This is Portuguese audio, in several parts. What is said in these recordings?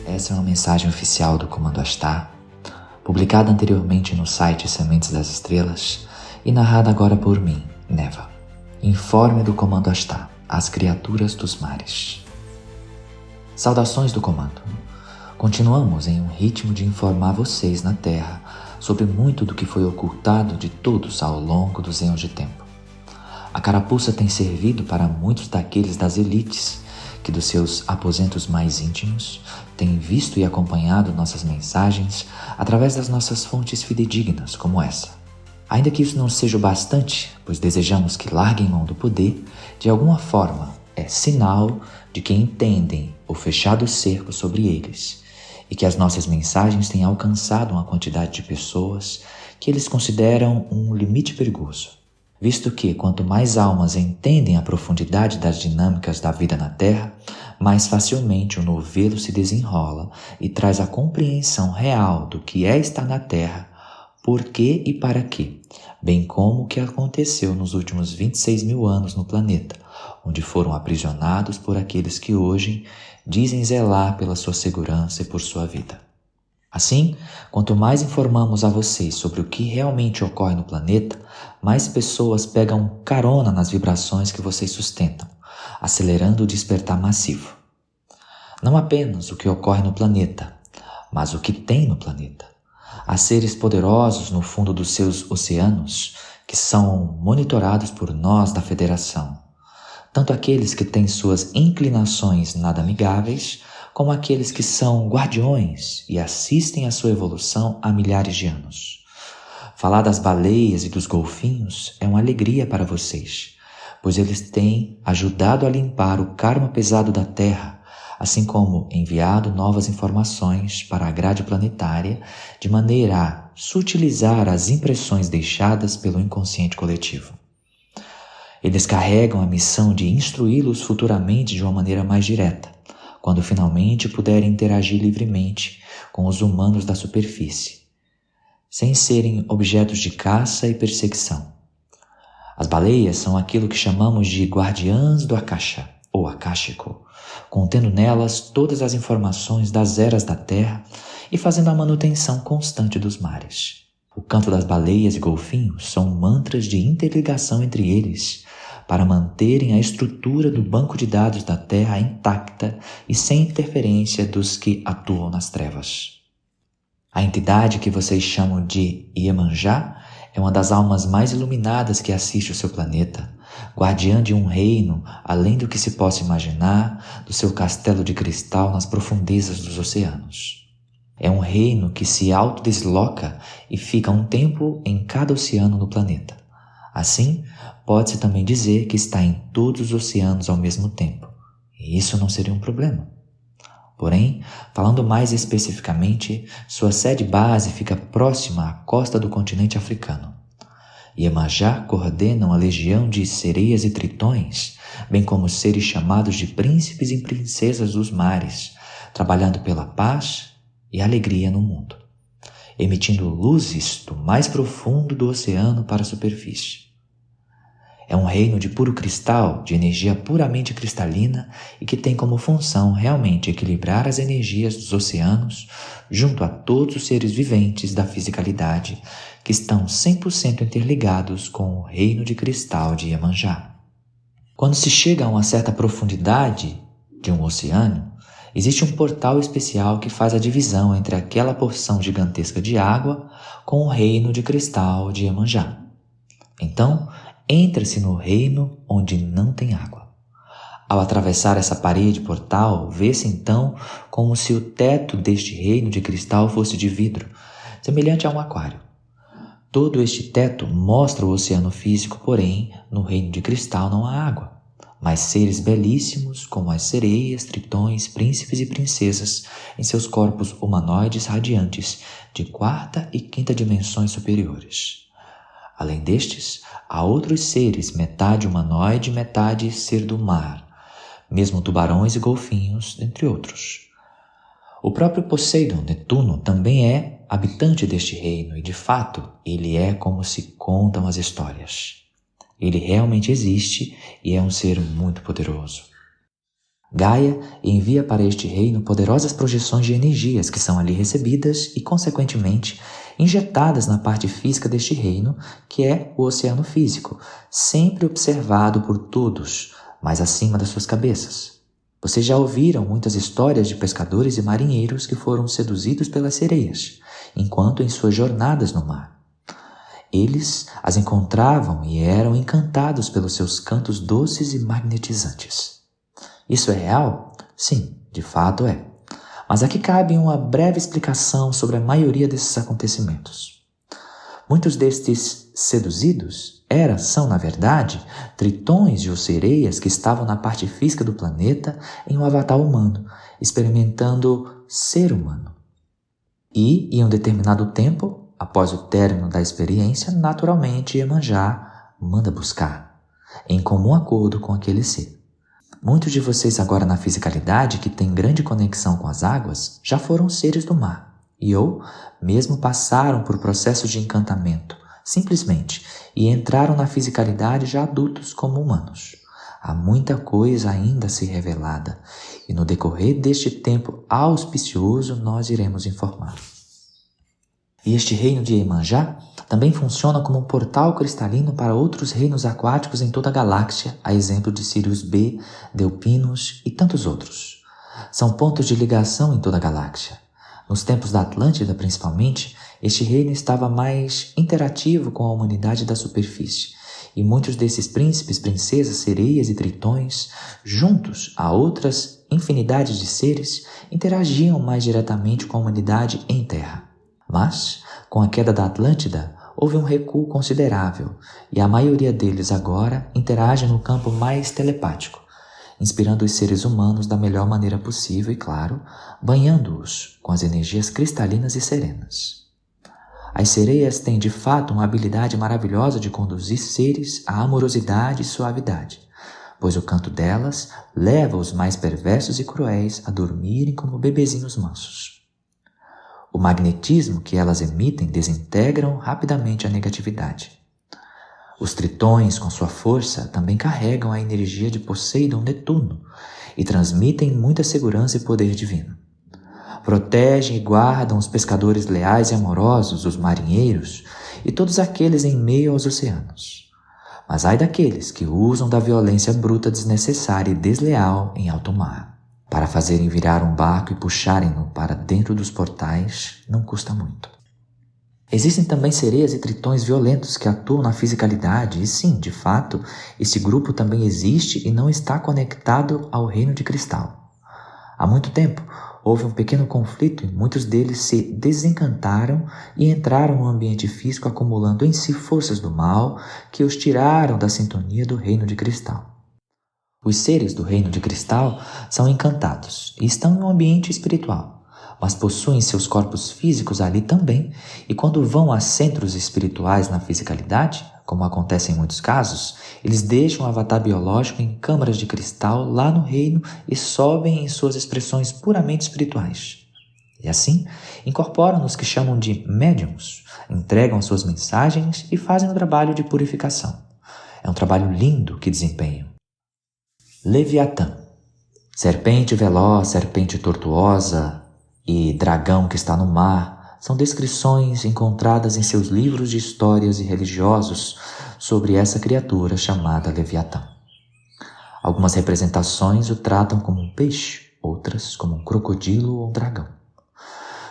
Essa é uma mensagem oficial do Comando Ashtar, publicada anteriormente no site Sementes das Estrelas e narrada agora por mim, Neva. Informe do Comando Ashtar, as criaturas dos mares. Saudações do Comando. Continuamos em um ritmo de informar vocês na Terra sobre muito do que foi ocultado de todos ao longo dos eões de tempo. A carapuça tem servido para muitos daqueles das elites que dos seus aposentos mais íntimos têm visto e acompanhado nossas mensagens através das nossas fontes fidedignas como essa. Ainda que isso não seja o bastante, pois desejamos que larguem mão do poder, de alguma forma é sinal de que entendem o fechado cerco sobre eles e que as nossas mensagens têm alcançado uma quantidade de pessoas que eles consideram um limite perigoso. Visto que, quanto mais almas entendem a profundidade das dinâmicas da vida na Terra, mais facilmente o novelo se desenrola e traz a compreensão real do que é estar na Terra, por quê e para quê, bem como o que aconteceu nos últimos 26 mil anos no planeta, onde foram aprisionados por aqueles que hoje dizem zelar pela sua segurança e por sua vida. Assim, quanto mais informamos a vocês sobre o que realmente ocorre no planeta, mais pessoas pegam carona nas vibrações que vocês sustentam, acelerando o despertar massivo. Não apenas o que ocorre no planeta, mas o que tem no planeta. Há seres poderosos no fundo dos seus oceanos que são monitorados por nós da Federação, tanto aqueles que têm suas inclinações nada amigáveis, como aqueles que são guardiões e assistem à sua evolução há milhares de anos. Falar das baleias e dos golfinhos é uma alegria para vocês, pois eles têm ajudado a limpar o karma pesado da Terra, assim como enviado novas informações para a grade planetária de maneira a sutilizar as impressões deixadas pelo inconsciente coletivo. Eles carregam a missão de instruí-los futuramente de uma maneira mais direta, quando finalmente puderem interagir livremente com os humanos da superfície, sem serem objetos de caça e perseguição. As baleias são aquilo que chamamos de guardiãs do Akasha, ou Akashico, contendo nelas todas as informações das eras da Terra e fazendo a manutenção constante dos mares. O canto das baleias e golfinhos são mantras de interligação entre eles, para manterem a estrutura do banco de dados da Terra intacta e sem interferência dos que atuam nas trevas. A entidade que vocês chamam de Iemanjá é uma das almas mais iluminadas que assiste o seu planeta, guardiã de um reino além do que se possa imaginar, do seu castelo de cristal nas profundezas dos oceanos. É um reino que se autodesloca e fica um tempo em cada oceano no planeta. Assim, pode-se também dizer que está em todos os oceanos ao mesmo tempo, e isso não seria um problema. Porém, falando mais especificamente, sua sede base fica próxima à costa do continente africano. Iemanjá coordena uma legião de sereias e tritões, bem como seres chamados de príncipes e princesas dos mares, trabalhando pela paz e alegria no mundo, emitindo luzes do mais profundo do oceano para a superfície. É um reino de puro cristal, de energia puramente cristalina e que tem como função realmente equilibrar as energias dos oceanos junto a todos os seres viventes da fisicalidade que estão 100% interligados com o reino de cristal de Iemanjá. Quando se chega a uma certa profundidade de um oceano, existe um portal especial que faz a divisão entre aquela porção gigantesca de água com o reino de cristal de Iemanjá. Então, entra-se no reino onde não tem água. Ao atravessar essa parede portal, vê-se então como se o teto deste reino de cristal fosse de vidro, semelhante a um aquário. Todo este teto mostra o oceano físico, porém, no reino de cristal não há água, mas seres belíssimos como as sereias, tritões, príncipes e princesas em seus corpos humanoides radiantes de quarta e quinta dimensões superiores. Além destes, há outros seres, metade humanoide e metade ser do mar, mesmo tubarões e golfinhos, entre outros. O próprio Poseidon, Netuno, também é habitante deste reino e, de fato, ele é como se contam as histórias. Ele realmente existe e é um ser muito poderoso. Gaia envia para este reino poderosas projeções de energias que são ali recebidas e, consequentemente, injetadas na parte física deste reino, que é o oceano físico, sempre observado por todos, mas acima das suas cabeças. Vocês já ouviram muitas histórias de pescadores e marinheiros que foram seduzidos pelas sereias, enquanto em suas jornadas no mar. Eles as encontravam e eram encantados pelos seus cantos doces e magnetizantes. Isso é real? Sim, de fato é. Mas aqui cabe uma breve explicação sobre a maioria desses acontecimentos. Muitos destes seduzidos são, na verdade, tritões ou sereias que estavam na parte física do planeta em um avatar humano, experimentando ser humano. E, em um determinado tempo, após o término da experiência, naturalmente Iemanjá manda buscar, em comum acordo com aquele ser. Muitos de vocês agora na fisicalidade, que têm grande conexão com as águas, já foram seres do mar, ou mesmo passaram por processos de encantamento, simplesmente, e entraram na fisicalidade já adultos como humanos. Há muita coisa ainda a ser revelada, e no decorrer deste tempo auspicioso nós iremos informar. E este reino de Iemanjá também funciona como um portal cristalino para outros reinos aquáticos em toda a galáxia, a exemplo de Sirius B, Delpinos e tantos outros. São pontos de ligação em toda a galáxia. Nos tempos da Atlântida, principalmente, este reino estava mais interativo com a humanidade da superfície, e muitos desses príncipes, princesas, sereias e tritões, juntos a outras infinidades de seres, interagiam mais diretamente com a humanidade em Terra. Mas, com a queda da Atlântida, houve um recuo considerável e a maioria deles agora interage no campo mais telepático, inspirando os seres humanos da melhor maneira possível e, claro, banhando-os com as energias cristalinas e serenas. As sereias têm, de fato, uma habilidade maravilhosa de conduzir seres à amorosidade e suavidade, pois o canto delas leva os mais perversos e cruéis a dormirem como bebezinhos mansos. O magnetismo que elas emitem desintegram rapidamente a negatividade. Os tritões, com sua força, também carregam a energia de Poseidon Netuno e transmitem muita segurança e poder divino. Protegem e guardam os pescadores leais e amorosos, os marinheiros e todos aqueles em meio aos oceanos. Mas ai daqueles que usam da violência bruta, desnecessária e desleal em alto mar. Para fazerem virar um barco e puxarem-no para dentro dos portais, não custa muito. Existem também sereias e tritões violentos que atuam na fisicalidade, e sim, de fato, esse grupo também existe e não está conectado ao reino de cristal. Há muito tempo, houve um pequeno conflito e muitos deles se desencantaram e entraram no ambiente físico acumulando em si forças do mal que os tiraram da sintonia do reino de cristal. Os seres do reino de cristal são encantados e estão em um ambiente espiritual, mas possuem seus corpos físicos ali também, e quando vão a centros espirituais na fisicalidade, como acontece em muitos casos, eles deixam o avatar biológico em câmaras de cristal lá no reino e sobem em suas expressões puramente espirituais. E assim, incorporam nos que chamam de médiums, entregam suas mensagens e fazem o trabalho de purificação. É um trabalho lindo que desempenham. Leviatã. Serpente veloz, serpente tortuosa e dragão que está no mar são descrições encontradas em seus livros de histórias e religiosos sobre essa criatura chamada Leviatã. Algumas representações o tratam como um peixe, outras como um crocodilo ou um dragão.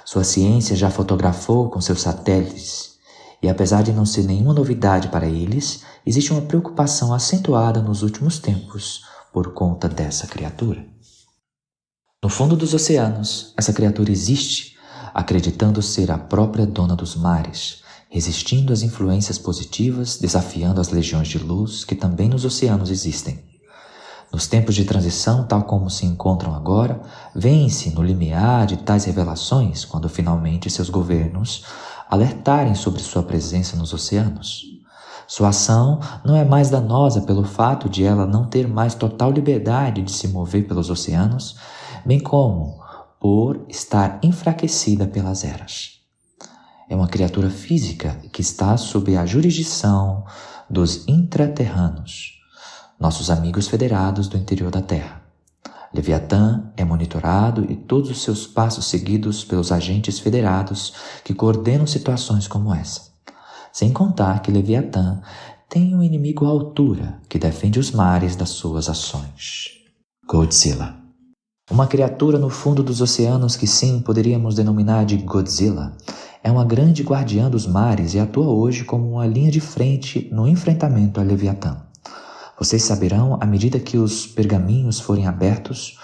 Sua ciência já fotografou com seus satélites e, apesar de não ser nenhuma novidade para eles, existe uma preocupação acentuada nos últimos tempos por conta dessa criatura. No fundo dos oceanos, essa criatura existe, acreditando ser a própria dona dos mares, resistindo às influências positivas, desafiando as legiões de luz que também nos oceanos existem. Nos tempos de transição, tal como se encontram agora, vêm-se no limiar de tais revelações quando finalmente seus governos alertarem sobre sua presença nos oceanos. Sua ação não é mais danosa pelo fato de ela não ter mais total liberdade de se mover pelos oceanos, bem como por estar enfraquecida pelas eras. É uma criatura física que está sob a jurisdição dos intraterranos, nossos amigos federados do interior da Terra. Leviatã é monitorado e todos os seus passos seguidos pelos agentes federados que coordenam situações como essa. Sem contar que Leviatã tem um inimigo à altura que defende os mares das suas ações. Godzilla. Uma criatura no fundo dos oceanos que sim poderíamos denominar de Godzilla, é uma grande guardiã dos mares e atua hoje como uma linha de frente no enfrentamento a Leviatã. Vocês saberão à medida que os pergaminhos forem abertos,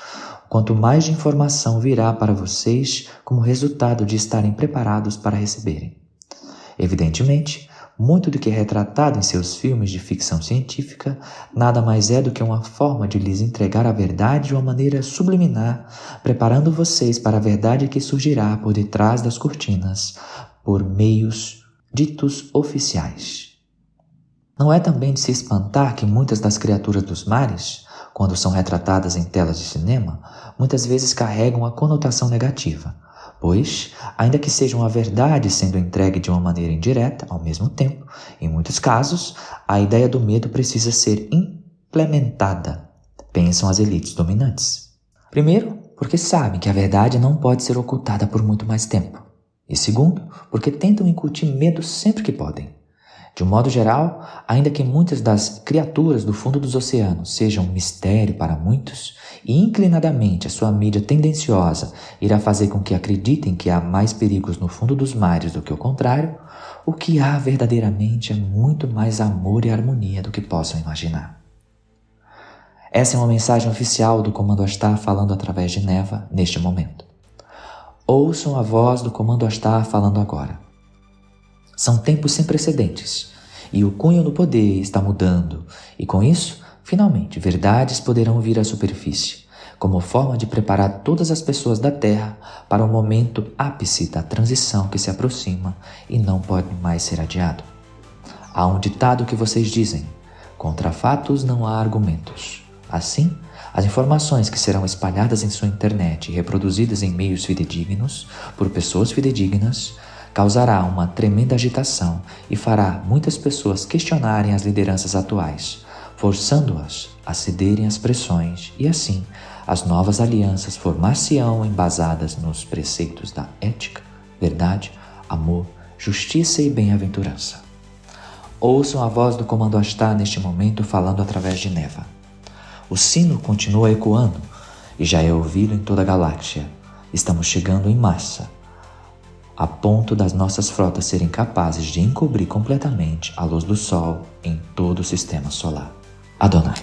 quanto mais de informação virá para vocês como resultado de estarem preparados para receberem. Evidentemente, muito do que é retratado em seus filmes de ficção científica nada mais é do que uma forma de lhes entregar a verdade de uma maneira subliminar, preparando vocês para a verdade que surgirá por detrás das cortinas, por meios ditos oficiais. Não é também de se espantar que muitas das criaturas dos mares, quando são retratadas em telas de cinema, muitas vezes carregam a conotação negativa, pois, ainda que seja uma verdade sendo entregue de uma maneira indireta, ao mesmo tempo, em muitos casos, a ideia do medo precisa ser implementada, pensam as elites dominantes. Primeiro, porque sabem que a verdade não pode ser ocultada por muito mais tempo. E segundo, porque tentam incutir medo sempre que podem. De um modo geral, ainda que muitas das criaturas do fundo dos oceanos sejam um mistério para muitos, e inclinadamente a sua mídia tendenciosa irá fazer com que acreditem que há mais perigos no fundo dos mares do que o contrário, o que há verdadeiramente é muito mais amor e harmonia do que possam imaginar. Essa é uma mensagem oficial do Comando Astar falando através de Neva neste momento. Ouçam a voz do Comando Astar falando agora. São tempos sem precedentes, e o cunho do poder está mudando, e com isso, finalmente, verdades poderão vir à superfície, como forma de preparar todas as pessoas da Terra para o momento ápice da transição que se aproxima e não pode mais ser adiado. Há um ditado que vocês dizem: contra fatos não há argumentos. Assim, as informações que serão espalhadas em sua internet e reproduzidas em meios fidedignos, por pessoas fidedignas, causará uma tremenda agitação e fará muitas pessoas questionarem as lideranças atuais, forçando-as a cederem às pressões e assim as novas alianças formar-se-ão embasadas nos preceitos da ética, verdade, amor, justiça e bem-aventurança. Ouçam a voz do Comando Astar neste momento falando através de Neva. O sino continua ecoando e já é ouvido em toda a galáxia. Estamos chegando em massa, a ponto das nossas frotas serem capazes de encobrir completamente a luz do Sol em todo o sistema solar. Adonai.